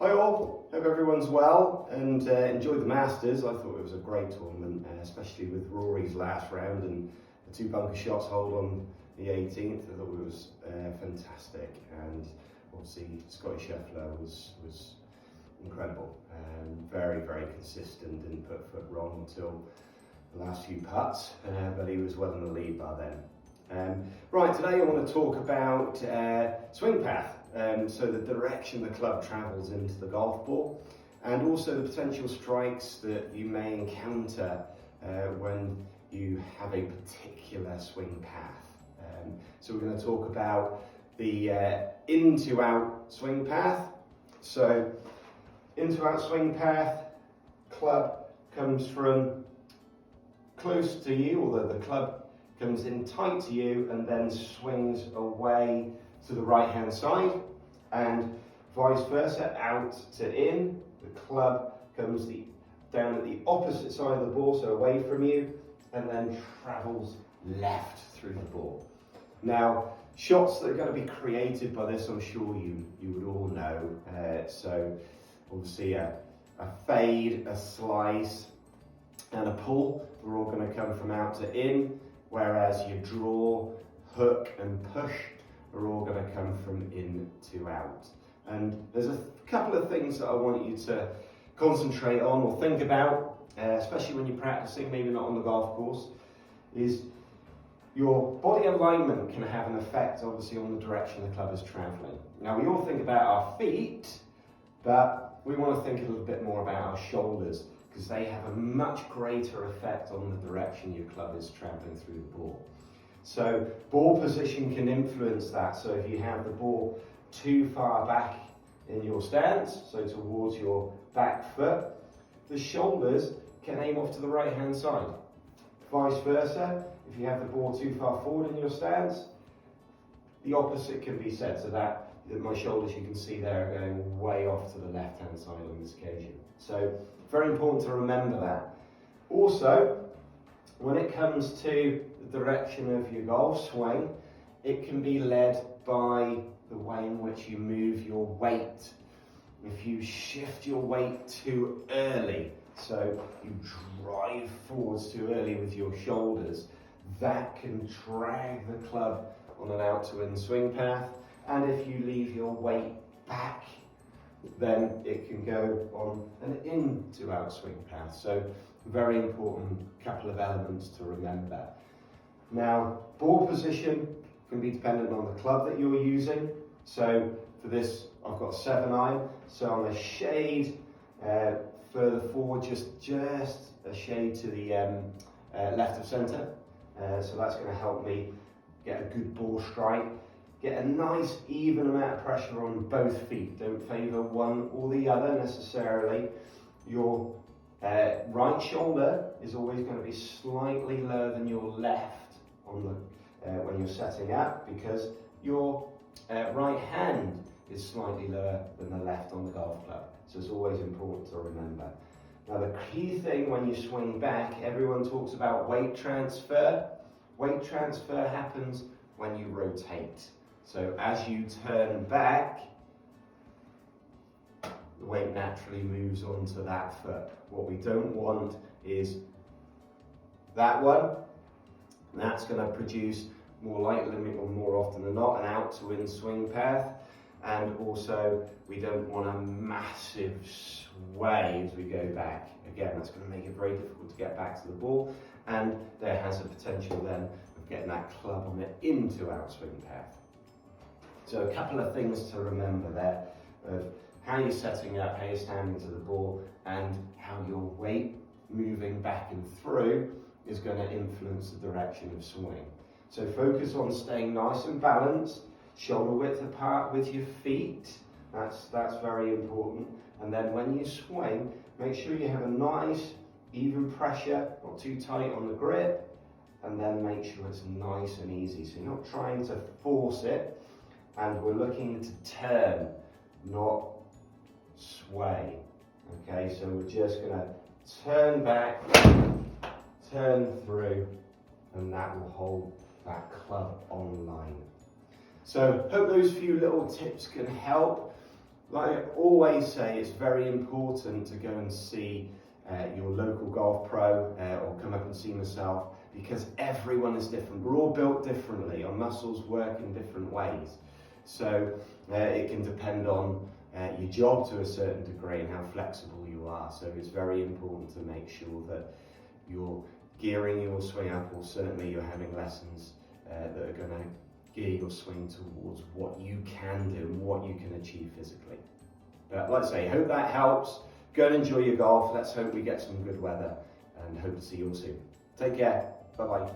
Hi all, hope everyone's well and enjoyed the Masters. I thought it was a great tournament, especially with Rory's last round and the 2 bunker shots hold on the 18th. I thought it was fantastic, and obviously Scotty Scheffler was incredible, very consistent, didn't put foot wrong until the last few putts, but he was well in the lead by then. Right, today I want to talk about swing path, so the direction the club travels into the golf ball, and also the potential strikes that you may encounter when you have a particular swing path. So we're going to talk about the in to out swing path. So in to out swing path, club comes from close to you, or the club comes in tight to you and then swings away to the right hand side, and vice versa, out to in. The club comes down at the opposite side of the ball, so away from you, and then travels left through the ball. Now, shots that are going to be created by this, I'm sure you would all know. So obviously a fade, a slice, and a pull are all going to come from out to in, whereas your draw, hook, and push are all going to come from in to out. And there's a couple of things that I want you to concentrate on or think about, especially when you're practicing, maybe not on the golf course, is your body alignment can have an effect, obviously, on the direction the club is traveling. Now, we all think about our feet, but we want to think a little bit more about our shoulders, because they have a much greater effect on the direction your club is traveling through the ball. So ball position can influence that. So if you have the ball too far back in your stance, so towards your back foot, the shoulders can aim off to the right hand side. Vice versa, if you have the ball too far forward in your stance, the opposite can be said, so that my shoulders, you can see there, are going way off to the left hand side on this occasion. So very important to remember that. Also, when it comes to the direction of your golf swing, it can be led by the way in which you move your weight. If you shift your weight too early, so you drive forwards too early with your shoulders, that can drag the club on an out to in swing path. And if you leave your weight back, then it can go on an in to out swing path. So very important couple of elements to remember. Now, ball position can be dependent on the club that you're using. So for this, I've got a 7-iron, so I'm a shade further forward, just a shade to the left of centre. So that's going to help me get a good ball strike. Get a nice even amount of pressure on both feet. Don't favour one or the other necessarily. Your right shoulder is always going to be slightly lower than your left on the when you're setting up, because your right hand is slightly lower than the left on the golf club. So it's always important to remember. Now, the key thing when you swing back, everyone talks about weight transfer. Weight transfer happens when you rotate. So as you turn back, the weight naturally moves onto that foot. What we don't want is that one. That's going to produce more likely, or more often than not, an out to in swing path. And also, we don't want a massive sway as we go back. Again, that's going to make it very difficult to get back to the ball. And there has a potential then of getting that club on the in to out swing path. So a couple of things to remember there of how you're setting up, how you're standing to the ball, and how your weight moving back and through is going to influence the direction of swing. So focus on staying nice and balanced, shoulder width apart with your feet. That's very important. And then when you swing, make sure you have a nice even pressure, not too tight on the grip, and then make sure it's nice and easy. So you're not trying to force it. And we're looking to turn, not sway. Okay, so we're just going to turn back, turn through, and that will hold that club on line. So hope those few little tips can help. Like I always say, it's very important to go and see your local golf pro or come up and see myself, because everyone is different. We're all built differently. Our muscles work in different ways. So it can depend on your job to a certain degree and how flexible you are. So it's very important to make sure that you're gearing your swing up, or certainly you're having lessons that are going to gear your swing towards what you can do and what you can achieve physically. But like I say, hope that helps. Go and enjoy your golf. Let's hope we get some good weather, and hope to see you all soon. Take care. Bye bye.